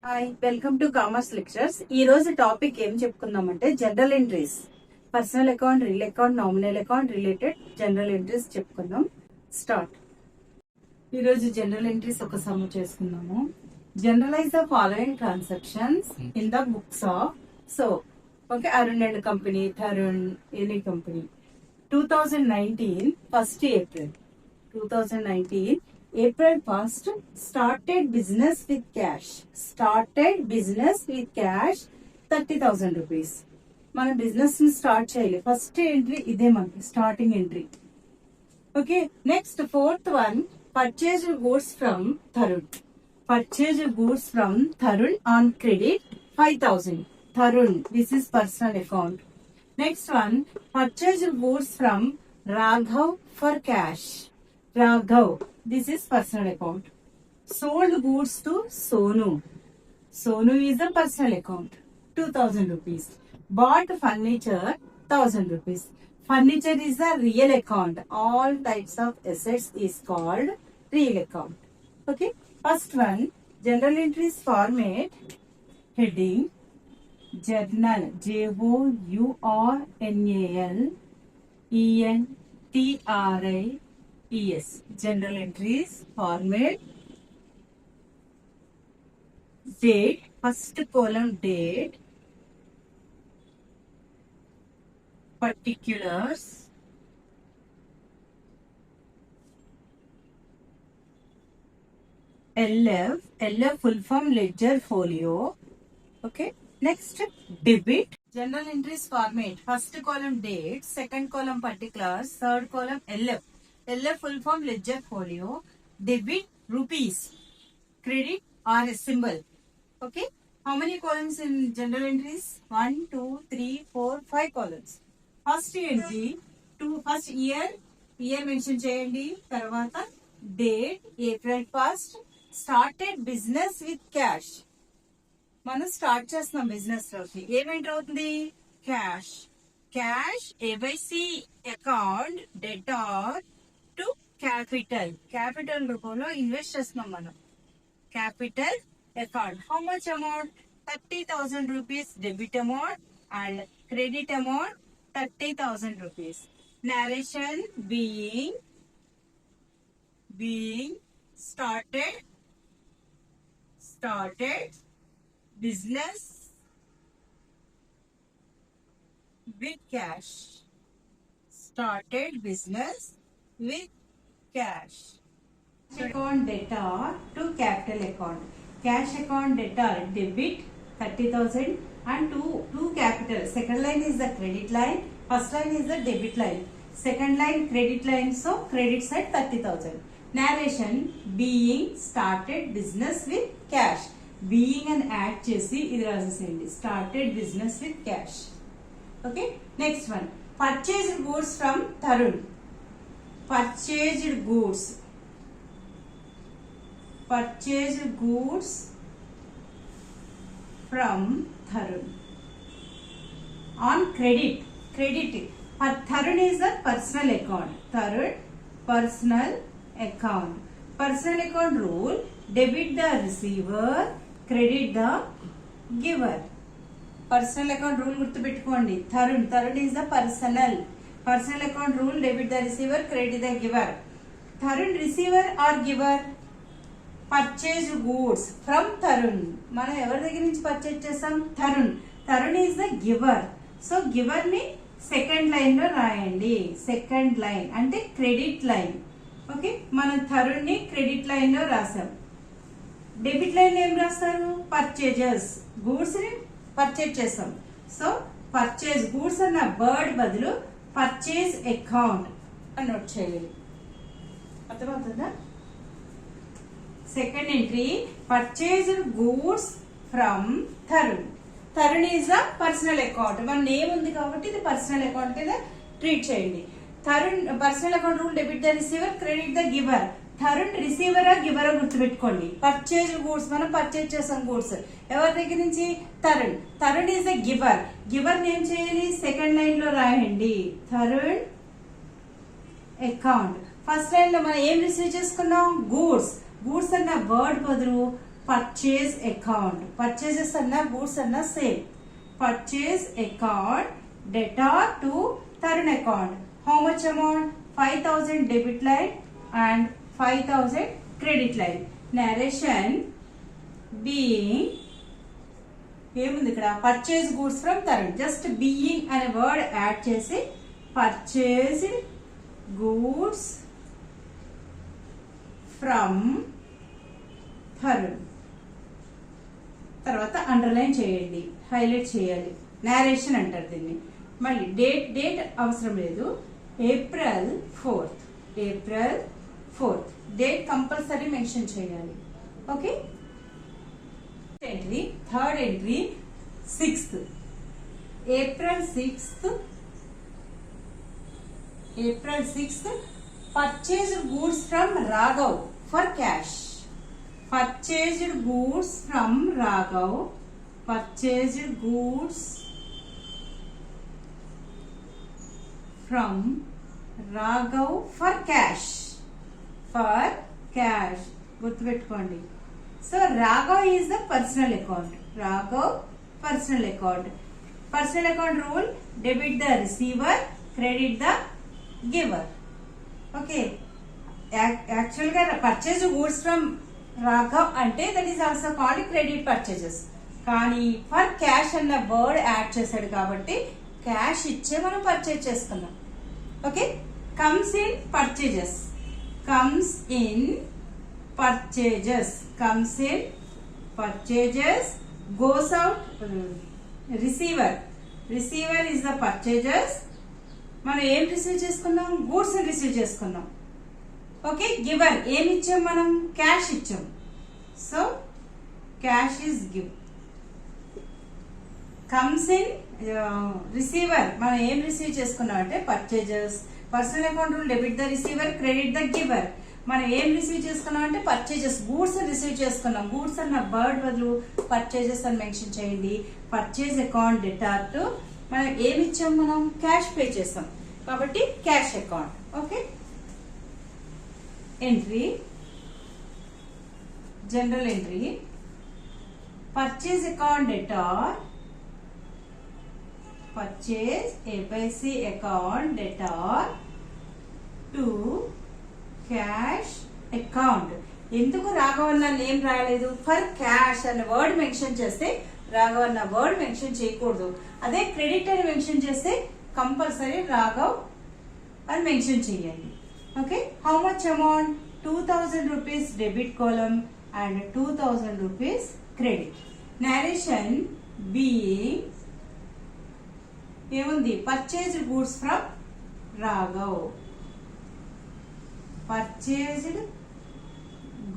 Hi, welcome to commerce lectures. ఈ రోజు topic ఏం చెప్పుకుందామంటే journal entries. Personal account, real account, nominal account related journal entries చెప్పుకుందాం. Start. ఈ రోజు జనరల్ ఎంట్రీస్ ఒక సమ్ చేసుకుందాము. Journalize the following transactions in the books of okay, Arun and company, Tarun and company. 2019 1st April 2019 April 1st started business with cash. 30,000 rupees. మన business ని start చేయాలి. First entry ఇదే మనకి starting entry. Okay, next fourth one, purchase goods from Tarun. Purchase goods from Tarun on credit 5,000. Tarun, this is personal account. Next one, purchase goods from Raghav for cash. Raghav, this is personal account. Sold goods to Sonu. Sonu is a personal account. 2,000 rupees. Bought furniture, 1,000 rupees. Furniture is a real account. All types of assets is called real account. Okay. First one, general entries format, heading, Journal, JOURNAL ENTRIES. General entries format, date, first column date, particulars, LF full form ledger folio. Okay. Next, debit. General entries format, first column date, second column particulars, third column LF full form ledger folio. Debit rupees, credit or a symbol. Okay, how many columns in general entries? 1 2 3 4 5 columns. First entry to first year mention cheyandi. Tarvata date April 1st, started business with cash. మనం start చేస్తున్నాం business లోకి. ఏమేంటి అవుతుంది? Cash. ఏబైసి account debtor to capital. Capital రూపంలో invest చేస్తున్నాం మనం. Capital account. How much amount? 30,000 rupees debit amount and credit amount 30,000 rupees. Narration being started business with cash. Started business with cash. Account debtor to capital account. Cash account debtor debit 30,000 and to capital. Second line is the credit line. First line is the debit line. Second line credit line. So credit side 30,000. Narration, being started business with cash. Being అని add చేసి ఇది రాసేసేయండి. Started business with cash. Okay, next one, purchased goods from Tarun. Purchased goods from Tarun on credit. Tarun is the personal account. Personal account rule, debit the receiver, credit the giver. Personal account rule గుర్తుపెట్టుకోండి. Tarun is the personal account rule, debit the receiver, credit the giver. Tarun receiver or giver? Purchase goods from Tarun. మనం ఎవరి దగ్గర నుంచి purchase చేస్తాం? Tarun is the giver. So giver ని second line లో రాయండి. Second line అంటే క్రెడిట్ లైన్. ఓకే, మనం తరుణ్ ని క్రెడిట్ లైన్ లో రాసాం. డెబిట్ లైన్ ఏం రాస్తారు? పర్చేజెస్, గూడ్స్ ని పర్చేజ్ చేస్తాం. సో పర్చేజ్ గూడ్స్ అన్న వర్డ్ బదులు పర్చేజ్ అకౌంట్ అని నోట్ చేయాలి. అర్థమవుతుందా? Second entry, purchase goods from Tarun is the personal account. మన నేమ్ ఉంది కాబట్టి ఇది పర్సనల్ అకౌంట్ కింద ట్రీట్ చేయండి. Tarun personal account rule, debit the receiver, credit the giver. Tarun రిసీవరా గివరా గుర్తుపెట్టుకోండి. పర్చేజ్ గూడ్స్, మనం పర్చేజ్ చేసాం గూడ్స్ ఎవరి దగ్గర నుంచి? Tarun is the giver name చేయాలి, సెకండ్ లైన్ లో రాయండి. తరుణ్ అకౌంట్. ఫస్ట్ లైన్ లో మనం ఏం రిసీవ్ చేసుకున్నాం? గూడ్స్ అన్న వర్డ్ బదులు purchase account. Purchases anna goods anna sale. Purchase account debtor to Tarun account. How much amount? 5,000 debit line and 5,000 credit line. Narration being ఏముంది ఇక్కడ purchase goods from Tarun. Just being అనే word add చేసి purchased goods from Tarun తర్వాత underline చేయండి, highlight చేయాలి. Narration అంటారు దీన్ని. మళ్ళీ డేట్ అవసరం లేదు. April 4th. Date compulsory mention చేయాలి. Okay. Entry third entry 6th. April 6th purchased goods from Raghav for cash. Purchased goods from Raghav for cash. గుర్తుపెట్టుకోండి. So Raghav is the personal account. Personal account rule: debit the receiver, credit the giver. Okay. Actual గా purchase goods from Raghav అంటే that is also called credit purchases. కానీ for cash అన్న word add చేశాడు కాబట్టి cash ఇచ్చే మనం purchase చేసుకున్నాం. Okay. Comes in purchases, goes out receiver is the purchases. మనం ఏం రిసీవ్ చేసుకున్నాం? గూడ్స్ రిసీవ్ చేసుకున్నాం. ఓకే. గివర్ ఏమి ఇచ్చాం మనం? క్యాష్ ఇచ్చాం. So cash is give. Comes in receiver మనం ఏం రిసీవ్ చేసుకున్నాం అంటే purchases. Personal account rule: debit the receiver, credit the giver. మనం ఏం రిసీవ్ చేసుకున్నాం అంటే పర్చేజెస్, గూడ్స్ రిసీవ్ చేసుకున్నాం. గూడ్స్ అన్న వర్డ్ బదులు పర్చేజెస్ అని మెన్షన్ చేయండి. పర్చేజ్ అకౌంట్ డెటార్ టు మనం ఏమి ఇచ్చాం? మనం క్యాష్ పే చేస్తాం కాబట్టి cash account. Okay. Entry general entry purchase account debtor, purchase ABC account debtor to cash account. ఎందుకు రాఘవన్న నేమ్ రాయలేదు? ఫర్ క్యాష్ అనే వర్డ్ మెన్షన్ చేస్తే రాఘవన్న వర్డ్ మెన్షన్ చేయకూడదు. అదే క్రెడిట్ అని మెన్షన్ చేస్తే కంపల్సరీ రాఘవ్ అని మెన్షన్ చేయండి. Okay. How much amount? 2,000 rupees debit column and 2,000 rupees credit. Narration being ఏముంది? Purchased goods from Raghav. Purchased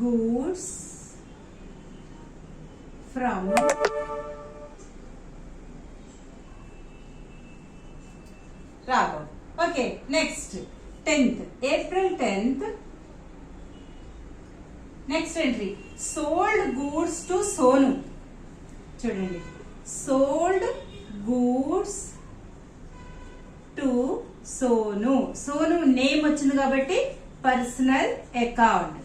goods from Raghav. Okay. Next 10th. April 10th. Next entry sold goods to Sonu. చూడండి, sold goods to Sonu. Sonu name వచ్చింది కాబట్టి personal account.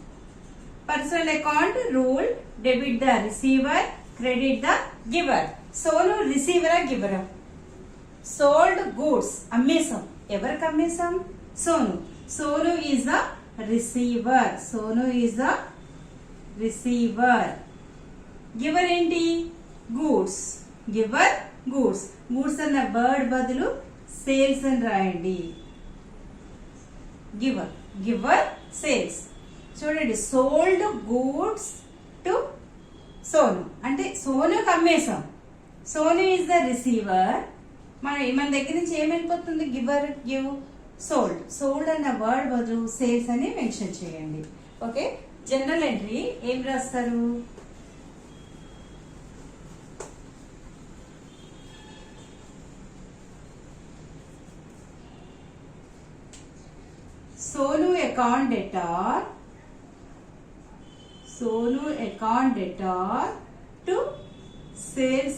Personal account rule: debit the receiver, credit the giver. Sonu రిసీవరా గివరా? Sold goods అమ్మేశాం. ఎవరికి అమ్మేశాం? Sonu. Sonu is the receiver. Giver ఏంటి? Goods. Goods అన్న వర్డ్ బదులు సేల్స్ అని రాయండి. Giver sales. చూడండి, సోల్డ్ గూడ్స్ టు సోను అంటే సోనుకి అమ్మేశాం. Sonu is the receiver. మన దగ్గర నుంచి ఏం వెళ్ళిపోతుంది? గివర్, గివ్, సోల్డ్ అన్న వర్డ్ బదులు సేల్స్ అని మెన్షన్ చేయండి. ఓకే. జనరల్ ఎంట్రీ ఏం రాస్తారు? Sonu account debtor to sales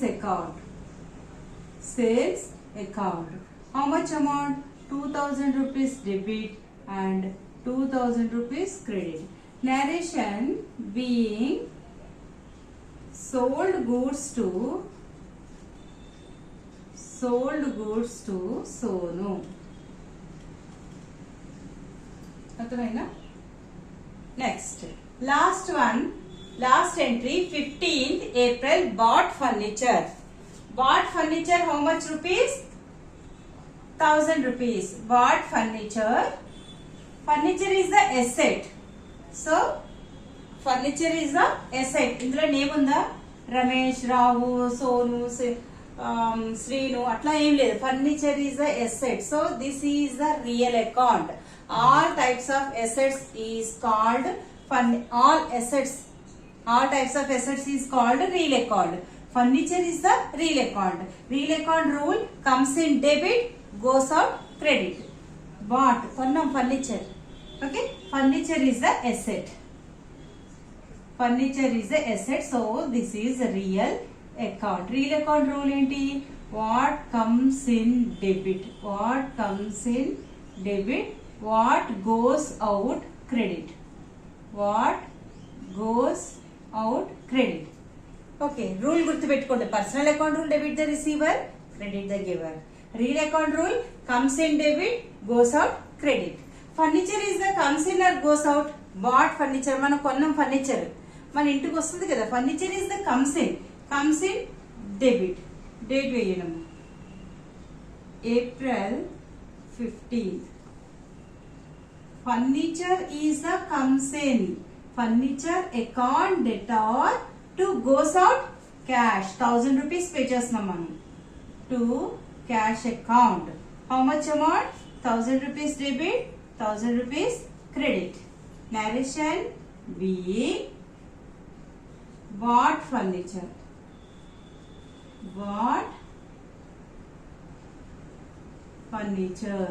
account. How much amount? 2,000 rupees debit and 2,000 rupees credit. Narration being sold goods to Sonu. అర్థమైనా? Next last one, last entry 15th April bought furniture. Bought furniture how much rupees? 1000 rupees. Bought furniture. Furniture is the asset. So furniture is the asset. ఇందులో name ఉందా? రమేష్, రావు, సోను, శ్రీను అట్లా ఏం లేదు. Furniture is the asset. So this is the real account. All types of assets is called all types of assets is called real account. Furniture is the real account. Real account rule comes in debit, goes out credit. Bought కొన్నాం furniture. Okay, furniture is the asset. Furniture is the asset. So this is a real account. Real account rule ఏంటి? What comes in debit? What comes in debit? What goes out credit? What goes out credit. Okay, rule గుర్తుపెట్టుకోండి. Personal account rule debit the receiver, credit the giver. Real account rule comes in debit, goes out credit. Furniture is the comes in or goes out. But furniture మనం కొన్నాం furniture మన ఇంటికి వస్తుంది కదా. Furniture is the comes in debit. Date వేయడం April 15th. Furniture is the comes in. Furniture account debtor to goes out cash. 1000 rupees pay చేస్తున్నాం మనం to cash account. How much amount? 1000 rupees debit, 1000 rupees credit. Narration B. Bought furniture. Bought furniture.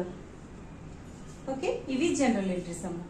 Okay, ఇవి general entries అమ్మా.